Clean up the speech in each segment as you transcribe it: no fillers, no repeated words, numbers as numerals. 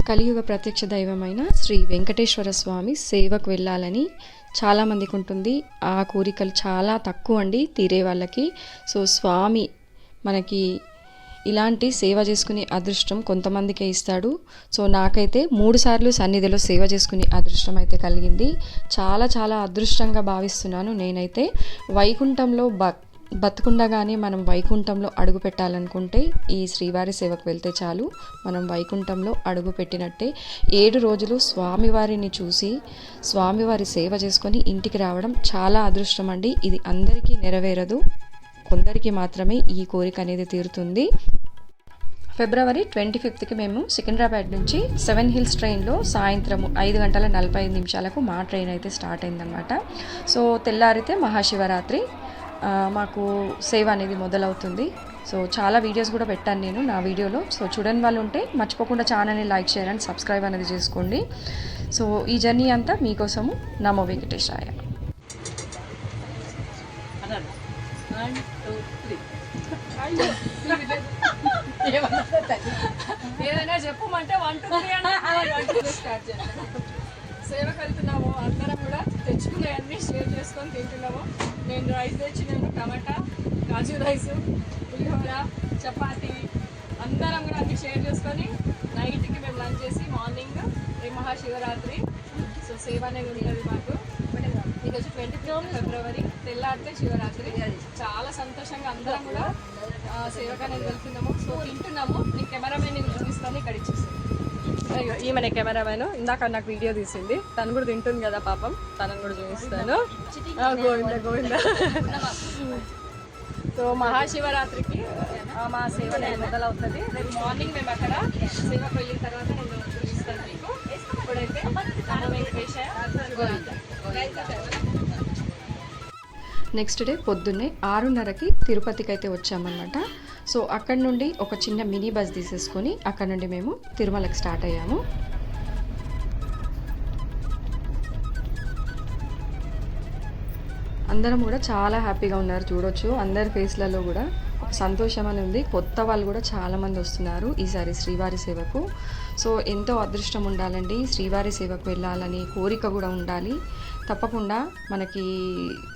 కలియుగ ప్రత్యక్ష దైవమైన శ్రీ వెంకటేశ్వర స్వామి సేవకు వెళ్ళాలని చాలామందికి ఉంటుంది. ఆ కోరికలు చాలా తక్కువ అండి తీరే వాళ్ళకి. సో స్వామి మనకి ఇలాంటి సేవ చేసుకునే అదృష్టం కొంతమందికే ఇస్తాడు. సో నాకైతే 3 సార్లు సన్నిధిలో సేవ చేసుకునే అదృష్టం అయితే కలిగింది. చాలా చాలా అదృష్టంగా భావిస్తున్నాను నేనైతే. వైకుంఠంలో బతుకుండగానే మనం వైకుంఠంలో అడుగు పెట్టాలనుకుంటే ఈ శ్రీవారి సేవకు వెళ్తే చాలు, మనం వైకుంఠంలో అడుగు పెట్టినట్టే. 7 రోజులు స్వామివారిని చూసి స్వామివారి సేవ చేసుకొని ఇంటికి రావడం చాలా అదృష్టం అండి. ఇది అందరికీ నెరవేరదు, కొందరికి మాత్రమే ఈ కోరిక అనేది తీరుతుంది. ఫిబ్రవరి 25కి మేము సికింద్రాబాద్ నుంచి 7 హిల్స్ ట్రైన్లో సాయంత్రం 5:45 మా ట్రైన్ అయితే స్టార్ట్ అయిందనమాట. సో తెల్లారితే మహాశివరాత్రి మాకు సేవ అనేది మొదలవుతుంది. సో చాలా వీడియోస్ కూడా పెట్టాను నేను నా వీడియోలో. సో చూడని వాళ్ళు ఉంటే మర్చిపోకుండా ఛానల్ని లైక్, షేర్ అండ్ సబ్స్క్రైబ్ అనేది చేసుకోండి. సో ఈ జర్నీ అంతా మీకోసము. నమో వెంకటేశాయ. ఏదైనా చెప్పమంటే 1 2 3 స్టార్ట్ చేయాలి. సేవకు వెళ్తున్నాము, అందరం కూడా తెచ్చుకునేవన్నీ షేర్ చేసుకొని తింటున్నాము. నేను రైస్ తెచ్చినాను, టమాటా, కాజు రైసు, పులిహోర, చపాతీ, అందరం కూడా అన్నీ షేర్ చేసుకొని నైట్కి మేము లంచ్ చేసి మార్నింగ్ మహాశివరాత్రి సో సేవ అనేది ఉంటుంది మాకు. ఈరోజు 23 ఫిబ్రవరి తెల్లారితే శివరాత్రి. చాలా సంతోషంగా అందరం కూడా సేవకు అనేది వెళ్తున్నాము. సో తింటున్నాము. నేను కెమెరామెన్ చూపిస్తాను, ఇక్కడ ఇచ్చేస్తాను. ఈమెనే కెమెరామెన్, ఇందాక నాకు వీడియో తీసింది. తను కూడా తింటుంది కదా పాపం, తనను కూడా చూపిస్తాను. గోవింద గోవింద. సో మహాశివరాత్రికి మా సేవ మొదలవుతుంది. రేపు మార్నింగ్ మేము అక్కడ సేవకు వెళ్ళిన తర్వాత నేను చూపిస్తాను మీకు. ఇప్పుడైతే నెక్స్ట్ డే పొద్దున్నే 6:30కి తిరుపతికి అయితే వచ్చామన్నమాట. సో అక్కడ నుండి ఒక చిన్న మినీ బస్ తీసేసుకొని అక్కడ నుండి మేము తిరుమలకి స్టార్ట్ అయ్యాము. అందరం కూడా చాలా హ్యాపీగా ఉన్నారు, చూడొచ్చు అందరి ఫేస్లలో కూడా సంతోషం అని ఉంది. కొత్త వాళ్ళు కూడా చాలామంది వస్తున్నారు ఈసారి శ్రీవారి సేవకు. సో ఎంతో అదృష్టం ఉండాలండి, శ్రీవారి సేవకు వెళ్ళాలని కోరిక కూడా ఉండాలి. తప్పకుండా మనకి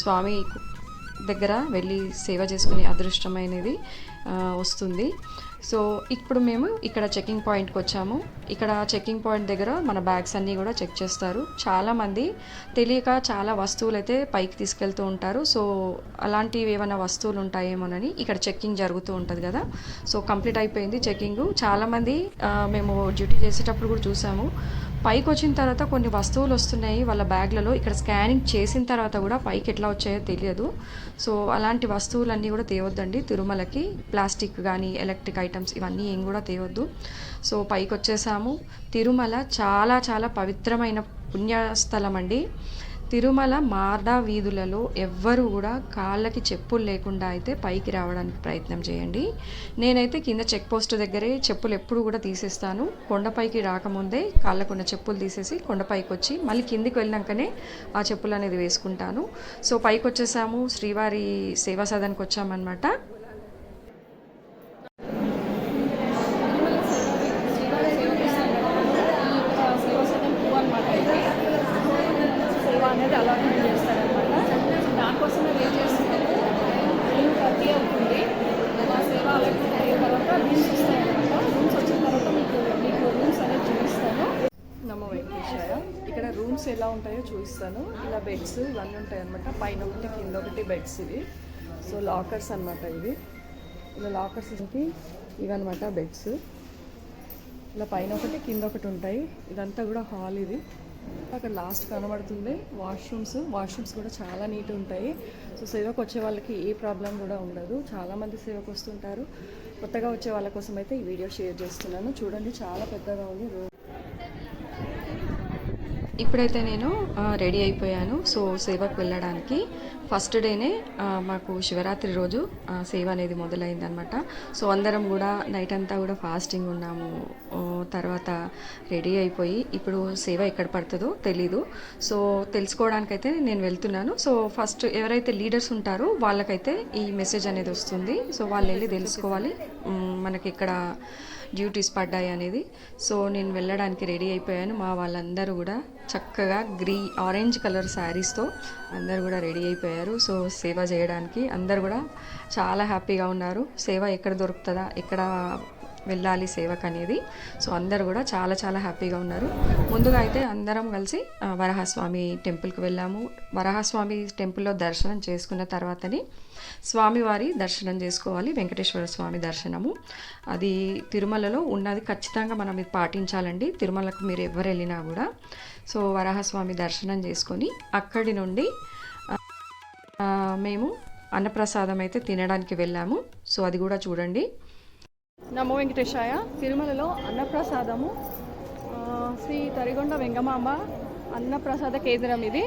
స్వామి దగ్గర వెళ్ళి సేవ చేసుకునే అదృష్టమైనది వస్తుంది. సో ఇప్పుడు మేము ఇక్కడ చెకింగ్ పాయింట్కి వచ్చాము. ఇక్కడ చెకింగ్ పాయింట్ దగ్గర మన బ్యాగ్స్ అన్నీ కూడా చెక్ చేస్తారు. చాలామంది తెలియక చాలా వస్తువులు అయితే పైకి తీసుకెళ్తూ ఉంటారు. సో అలాంటివి ఏమైనా వస్తువులు ఉంటాయేమోనని ఇక్కడ చెకింగ్ జరుగుతూ ఉంటుంది కదా. సో కంప్లీట్ అయిపోయింది చెకింగ్. చాలామంది మేము డ్యూటీ చేసేటప్పుడు కూడా చూసాము, పైకి వచ్చిన తర్వాత కొన్ని వస్తువులు వస్తున్నాయి వాళ్ళ బ్యాగ్లలో. ఇక్కడ స్కానింగ్ చేసిన తర్వాత కూడా పైకి ఎట్లా వచ్చాయో తెలియదు. సో అలాంటి వస్తువులన్నీ కూడా తేవద్దండి తిరుమలకి. ప్లాస్టిక్ కానీ ఎలక్ట్రిక్ ఐటమ్స్ ఇవన్నీ ఏం కూడా తేవద్దు. సో పైకి వచ్చేసాము. తిరుమల చాలా చాలా పవిత్రమైన పుణ్యస్థలం అండి. తిరుమల మార్డా వీధులలో ఎవ్వరూ కూడా కాళ్ళకి చెప్పులు లేకుండా అయితే పైకి రావడానికి ప్రయత్నం చేయండి. నేనైతే కింద చెక్ పోస్ట్ దగ్గరే చెప్పులు ఎప్పుడు కూడా తీసేస్తాను. కొండపైకి రాకముందే కాళ్ళకున్న చెప్పులు తీసేసి కొండపైకి వచ్చి మళ్ళీ కిందికి వెళ్ళినాకనే ఆ చెప్పులు అనేది వేసుకుంటాను. సో పైకి వచ్చేసాము, శ్రీవారి సేవా సదన్కి వచ్చామన్నమాట. అనేది అలాట్మెంట్ చేస్తారనమాట. దానికోసమే వెయిట్ చేస్తున్నాము. 9:30 అవుతుంది. మా సేవ అలాట్మెంట్ అయిన తర్వాత రూమ్స్ వస్తాయన్నమాట. రూమ్స్ వచ్చిన తర్వాత మీకు రూమ్స్ అనేది చూపిస్తాను. నమో వెంకటేశాయ. ఇక్కడ రూమ్స్ ఎలా ఉంటాయో చూపిస్తాను. ఇలా బెడ్స్ ఇవన్నీ ఉంటాయి అనమాట. పైన ఒకటి కింద ఒకటి బెడ్స్ ఇవి. సో లాకర్స్ అనమాట ఇవి. ఇలా లాకర్స్ ఇవన్నమాట బెడ్స్. ఇలా పైన ఒకటి కింద ఒకటి ఉంటాయి. ఇదంతా కూడా హాల్. ఇది అక్కడ లాస్ట్ కనబడుతుంది వాష్రూమ్స్ కూడా చాలా నీట్ ఉంటాయి. సో సేవకు వచ్చే వాళ్ళకి ఏ ప్రాబ్లం కూడా ఉండదు. చాలామంది సేవకు వస్తుంటారు. కొత్తగా వచ్చే వాళ్ళ కోసం అయితే ఈ వీడియో షేర్ చేస్తున్నాను. చూడండి చాలా పెద్దగా ఉంది రూమ్. ఇప్పుడైతే నేను రెడీ అయిపోయాను. సో సేవకు వెళ్ళడానికి ఫస్ట్ డేనే మాకు శివరాత్రి రోజు సేవ అనేది మొదలైందనమాట. సో అందరం కూడా నైట్ అంతా కూడా ఫాస్టింగ్ ఉన్నాము. తర్వాత రెడీ అయిపోయి ఇప్పుడు సేవ ఎక్కడ పడుతుందో తెలీదు. సో తెలుసుకోవడానికైతే నేను వెళ్తున్నాను. సో ఫస్ట్ ఎవరైతే లీడర్స్ ఉంటారో వాళ్ళకైతే ఈ మెసేజ్ అనేది వస్తుంది. సో వాళ్ళు వెళ్ళి తెలుసుకోవాలి మనకి ఇక్కడ డ్యూటీస్ పడ్డాయి అనేది. సో నేను వెళ్ళడానికి రెడీ అయిపోయాను. మా వాళ్ళందరూ కూడా చక్కగా ఆరెంజ్ కలర్ శారీస్తో అందరు కూడా రెడీ అయిపోయారు. సో సేవ చేయడానికి అందరు కూడా చాలా హ్యాపీగా ఉన్నారు. సేవ ఎక్కడ దొరుకుతుందా, ఎక్కడ వెళ్ళాలి సేవకు అనేది. సో అందరు కూడా చాలా చాలా హ్యాపీగా ఉన్నారు. ముందుగా అయితే అందరం కలిసి వరాహస్వామి టెంపుల్కి వెళ్ళాము. వరాహస్వామి టెంపుల్లో దర్శనం చేసుకున్న తర్వాతని స్వామివారి దర్శనం చేసుకోవాలి. వెంకటేశ్వర స్వామి దర్శనము అది తిరుమలలో ఉన్నది, ఖచ్చితంగా మనం ఇది పాటించాలండి. తిరుమలకు మీరు ఎవరు వెళ్ళినా కూడా. సో వరాహస్వామి దర్శనం చేసుకొని అక్కడి నుండి మేము అన్నప్రసాదం అయితే తినడానికి వెళ్ళాము. సో అది కూడా చూడండి. నమో వెంకటేశాయ. తిరుమలలో అన్నప్రసాదము శ్రీ తరిగొండ వెంగమాంబ అన్నప్రసాద కేంద్రం ఇది.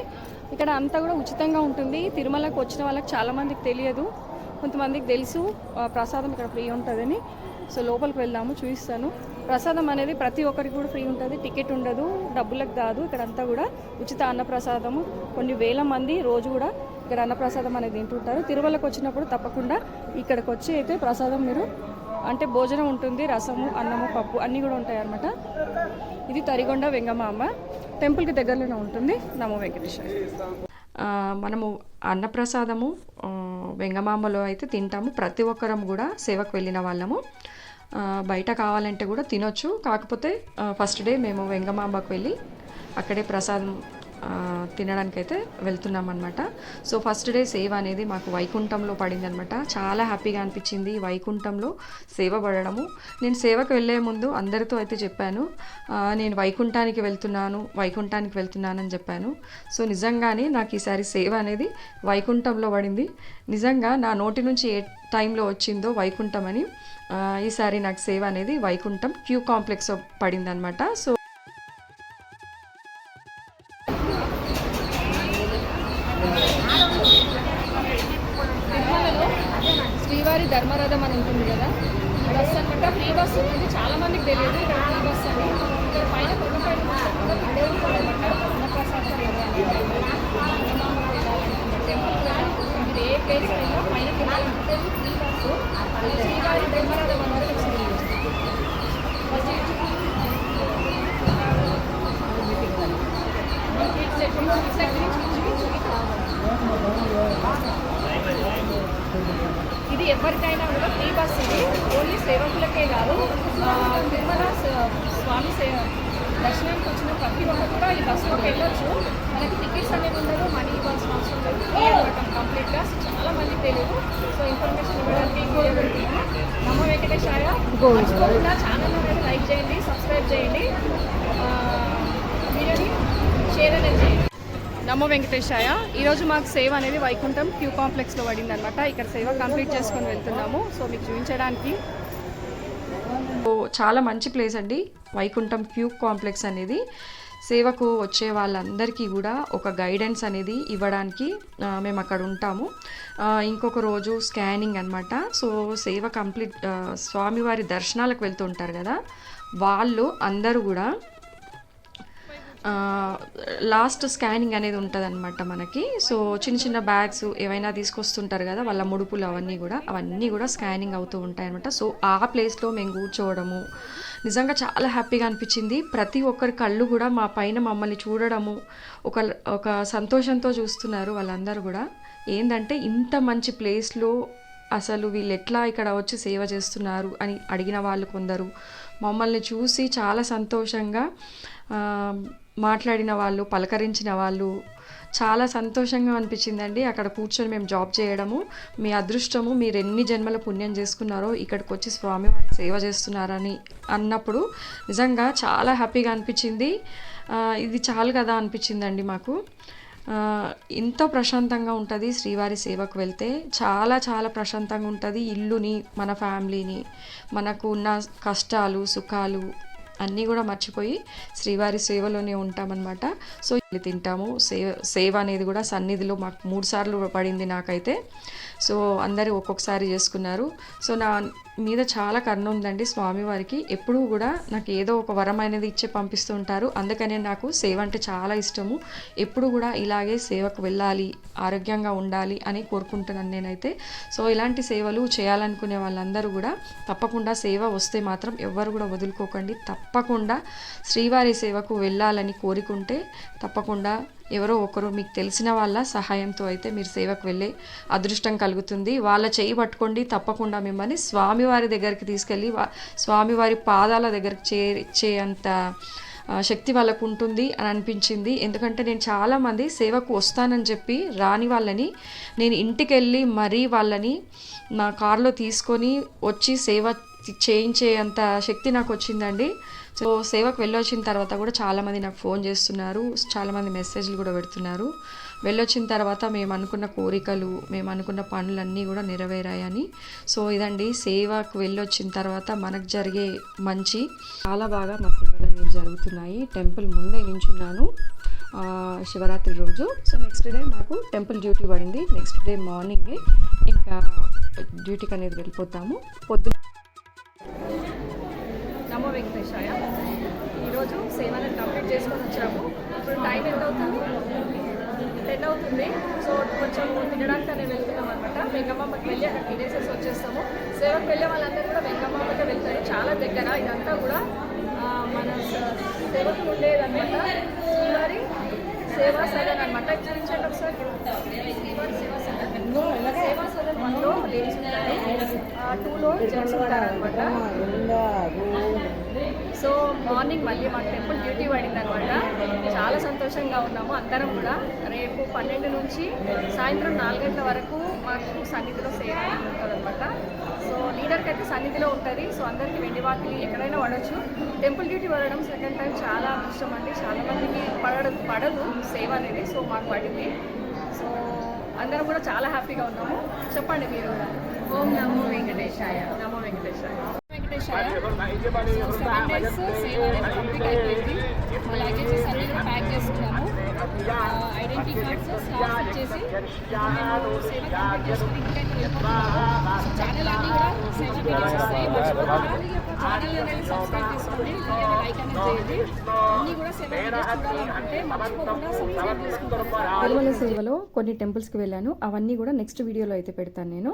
ఇక్కడ అంతా కూడా ఉచితంగా ఉంటుంది. తిరుమలకు వచ్చిన వాళ్ళకి చాలామందికి తెలియదు, కొంతమందికి తెలుసు ప్రసాదం ఇక్కడ ఫ్రీ ఉంటుందని. సో లోపలికి వెళ్దాము, చూపిస్తాను. ప్రసాదం అనేది ప్రతి ఒక్కరికి కూడా ఫ్రీ ఉంటుంది, టికెట్ ఉండదు, డబ్బులకు కాదు. ఇక్కడ అంతా కూడా ఉచిత అన్నప్రసాదము. కొన్ని వేల మంది రోజు కూడా ఇక్కడ అన్నప్రసాదం అనేది తింటుంటారు. తిరుమలకు వచ్చినప్పుడు తప్పకుండా ఇక్కడికి వచ్చి అయితే ప్రసాదం మీరు అంటే భోజనం ఉంటుంది, రసము, అన్నము, పప్పు అన్నీ కూడా ఉంటాయి అన్నమాట. ఇది తరిగొండ వెంగమాంబ టెంపుల్కి దగ్గరలోనే ఉంటుంది. నమో వెంకటేశ్వర. మనము అన్నప్రసాదము వెంగమాంబలో అయితే తింటాము. ప్రతి ఒక్కరం కూడా సేవకు వెళ్ళిన వాళ్ళము. బయట కావాలంటే కూడా తినొచ్చు. కాకపోతే ఫస్ట్ డే మేము వెంగమాంబకు వెళ్ళి అక్కడే ప్రసాదం తినడానికైతే వెళ్తున్నాం అనమాట. సో ఫస్ట్ డే సేవ అనేది మాకు వైకుంఠంలో పడింది అనమాట. చాలా హ్యాపీగా అనిపించింది వైకుంఠంలో సేవ పడడము. నేను సేవకు వెళ్ళే ముందు అందరితో అయితే చెప్పాను, నేను వైకుంఠానికి వెళ్తున్నానని చెప్పాను. సో నిజంగానే నాకు ఈసారి సేవ అనేది వైకుంఠంలో పడింది. నిజంగా నా నోటి నుంచి ఏ టైంలో వచ్చిందో వైకుంఠం అని, ఈసారి నాకు సేవ అనేది వైకుంఠం క్యూ కాంప్లెక్స్ పడింది అనమాట. సో శ్రీవారి ధర్మరథం అని ఉంటుంది కదా, బస్ అనమాట. ఫ్రీ బస్ ఉంటుంది, చాలా మందికి తెలియదు ఇక్కడ ఫ్రీ బస్ అని. ఇక్కడ పైన కొండపైన అడే ఉంటుందన్నమాట అన్నప్రసాదం టెంపుల్. మీరు ఏ ప్లేస్ అయినా పైన వెళ్ళాలంటే ఫ్రీ బస్సు శ్రీవారి ధర్మరథం అనేది ఇది ఎవరికైనా కూడా ఫ్రీ బస్. ఇది ఓన్లీ సేవకులకే కాదు, తిరుమల స్వామి దర్శనానికి వచ్చిన ప్రతి ఒక్కరు కూడా ఈ బస్సులోకి వెళ్ళొచ్చు. మనకి టికెట్స్ అనేది ఉండదు, మనీ ఇవ్వాల్సిన అవసరం లేదు, ఫ్రీ అనమాట కంప్లీట్గా. చాలా మందికి తెలియదు. సో ఇన్ఫర్మేషన్ ఇవ్వడానికి వీడియో పెడుతున్నాను. నమో వెంకటేశాయ. మర్చిపోకుండా ఛానల్ అనేది లైక్ చేయండి, సబ్స్క్రైబ్ చేయండి, వీడియోని షేర్ అనేది చేయండి. నమో వెంకటేశాయ. ఈరోజు మాకు సేవ అనేది వైకుంఠం క్యూ కాంప్లెక్స్లో పడింది అనమాట. ఇక్కడ సేవ కంప్లీట్ చేసుకొని వెళ్తున్నాము. సో మీకు చూపించడానికి చాలా మంచి ప్లేస్ అండి వైకుంఠం క్యూ కాంప్లెక్స్ అనేది. సేవకు వచ్చే వాళ్ళందరికీ కూడా ఒక గైడెన్స్ అనేది ఇవ్వడానికి మేము అక్కడ ఉంటాము. ఇంకొక రోజు స్కానింగ్ అనమాట. సో సేవ కంప్లీట్ స్వామివారి దర్శనాలకు వెళ్తుంటారు కదా, వాళ్ళు అందరూ కూడా లాస్ట్ స్కానింగ్ అనేది ఉంటుంది అనమాట మనకి. సో చిన్న చిన్న బ్యాగ్స్ ఏవైనా తీసుకొస్తుంటారు కదా, వాళ్ళ ముడుపులు అవన్నీ కూడా స్కానింగ్ అవుతూ ఉంటాయి అనమాట. సో ఆ ప్లేస్లో మేము కూర్చోవడము నిజంగా చాలా హ్యాపీగా అనిపించింది. ప్రతి ఒక్కరి కళ్ళు కూడా మా పైన మమ్మల్ని చూడడము ఒక సంతోషంతో చూస్తున్నారు వాళ్ళందరూ కూడా. ఏంటంటే ఇంత మంచి ప్లేస్లో అసలు వీళ్ళు ఎట్లా ఇక్కడ వచ్చి సేవ చేస్తున్నారు అని అడిగిన వాళ్ళు కొందరు, మమ్మల్ని చూసి చాలా సంతోషంగా మాట్లాడిన వాళ్ళు, పలకరించిన వాళ్ళు, చాలా సంతోషంగా అనిపించిందండి. అక్కడ కూర్చొని మేము జాబ్ చేయడము మీ అదృష్టము, మీరు ఎన్ని జన్మల పుణ్యం చేసుకున్నారో ఇక్కడికి వచ్చి స్వామివారి సేవ చేస్తున్నారని అన్నప్పుడు నిజంగా చాలా హ్యాపీగా అనిపించింది. ఇది చాలు కదా అనిపించిందండి మాకు. ఎంతో ప్రశాంతంగా ఉంటుంది శ్రీవారి సేవకు వెళ్తే. చాలా చాలా ప్రశాంతంగా ఉంటుంది. ఇల్లుని, మన ఫ్యామిలీని, మనకు ఉన్న కష్టాలు సుఖాలు అన్నీ కూడా మర్చిపోయి శ్రీవారి సేవలోనే ఉంటామన్నమాట. సో తింటాము. సేవ అనేది కూడా సన్నిధిలో మాకు 3 సార్లు పడింది నాకైతే. సో అందరూ ఒక్కొక్కసారి చేసుకున్నారు. సో నా మీద చాలా కరుణ ఉందండి స్వామివారికి. ఎప్పుడూ కూడా నాకు ఏదో ఒక వరం అనేది ఇచ్చి పంపిస్తూ ఉంటారు. అందుకనే నాకు సేవ అంటే చాలా ఇష్టము. ఎప్పుడు కూడా ఇలాగే సేవకు వెళ్ళాలి, ఆరోగ్యంగా ఉండాలి అని కోరుకుంటున్నాను నేనైతే. సో ఇలాంటి సేవలు చేయాలనుకునే వాళ్ళందరూ కూడా తప్పకుండా సేవ వస్తే మాత్రం ఎవ్వరు కూడా వదులుకోకండి. తప్పకుండా శ్రీవారి సేవకు వెళ్ళాలని కోరుకుంటే తప్పకుండా ఎవరో ఒకరు మీకు తెలిసిన వాళ్ళ సహాయంతో అయితే మీరు సేవకు వెళ్ళే అదృష్టం కలుగుతుంది. వాళ్ళ చేయి పట్టుకోండి, తప్పకుండా మిమ్మల్ని స్వామివారి దగ్గరికి తీసుకెళ్ళి స్వామివారి పాదాల దగ్గరికి చేర్చేంత శక్తి వాళ్ళకు ఉంటుంది అని అనిపించింది. ఎందుకంటే నేను చాలామంది సేవకు వస్తానని చెప్పి రాని వాళ్ళని నేను ఇంటికి వెళ్ళి మరీ వాళ్ళని నా కారులో తీసుకొని వచ్చి సేవ చేయించేంత శక్తి నాకు వచ్చిందండి. సో సేవకు వెళ్ళొచ్చిన తర్వాత కూడా చాలామంది నాకు ఫోన్ చేస్తున్నారు, చాలామంది మెసేజ్లు కూడా పెడుతున్నారు. వెళ్ళొచ్చిన తర్వాత మేము అనుకున్న కోరికలు, మేము అనుకున్న పనులన్నీ కూడా నెరవేరాయని. సో ఇదండి సేవకు వెళ్ళొచ్చిన తర్వాత మనకు జరిగే మంచి. చాలా బాగా మా సేవలు అనేవి జరుగుతున్నాయి. టెంపుల్ ముందే నించున్నాను శివరాత్రి రోజు. సో నెక్స్ట్ డే మాకు టెంపుల్ డ్యూటీ పడింది. నెక్స్ట్ డే మార్నింగే ఇంకా డ్యూటీకి అనేది వెళ్ళిపోతాము. పొద్దున నమో వెంకటేశాయ. ఈరోజు సేవను కంప్లీట్ చేసుకొని వచ్చాము. ఇప్పుడు టైం ఎంత అవుతుంది? 10 అవుతుంది. సో కొంచెం తినడానికి అనేది వెళ్తున్నాం అనమాట. వెంగమ్మకి వెళ్ళి అక్కడ తినేసేసి వచ్చేస్తాము. సేవకు వెళ్ళే వాళ్ళందరూ కూడా వెంగమ్మకే వెళ్తారు. చాలా దగ్గర ఇదంతా కూడా మన సేవకు ఉండేదన్నమాట. శ్రీవారి సేవా సదన్ అనమాట. చూపించండి ఒకసారి. శ్రీవారి సేవా సదన్. సేవా సదన్ 1లో లేడీస్ ఉంటారు, 2లో జెంట్స్ ఉంటారనమాట. సో మార్నింగ్ మళ్ళీ మాకు టెంపుల్ డ్యూటీ పడింది అనమాట. చాలా సంతోషంగా ఉన్నాము అందరం కూడా. రేపు 12 నుంచి సాయంత్రం 4 గంటల వరకు మాకు సన్నిధిలో సేవ ఉంటుంది అనమాట. సో లీడర్కి అయితే సన్నిధిలో ఉంటుంది. సో అందరికీ వెండి వాకిలి ఎక్కడైనా పడవచ్చు. టెంపుల్ డ్యూటీ పడడం సెకండ్ టైం చాలా ఇష్టం అండి. చాలామందికి పడదు సేవ అనేది. సో మాకు పడింది. సో అందరం కూడా చాలా హ్యాపీగా ఉన్నాము. చెప్పండి మీరు కూడా. ఓం నమో వెంకటేశాయ. నమో వెంకటేశాయ. వెంకటేశాయ. 7 days సేవ అనేది కంప్లీట్ అయిపోయింది. మా లగేజెస్ అన్నీ కూడా ప్యాక్ చేసుకున్నాము. ఐడెంటిటీ కార్డ్స్ స్టాఫ్ ఇచ్చేసి మేము సేవ కంప్లీట్ చేసుకుని ఇంటికైతే వెళ్ళిపోతున్నాము. సో ఛానల్ అన్నీ కూడా సేవ వీడియోస్ వస్తాయి. మర్చిపోకుండా ఛానల్ అనేది సబ్స్క్రైబ్ చేసుకోండి, లైక్ అనేది చేయండి. అన్నీ కూడా సేవ వీడియోస్ చూడాలనుకుంటే మర్చిపోకుండా సబ్స్క్రైబ్ చేసుకుంటారు. తిరుమల సేవలో కొన్ని టెంపుల్స్కి వెళ్ళాను. అవన్నీ కూడా నెక్స్ట్ వీడియోలో అయితే పెడతాను నేను.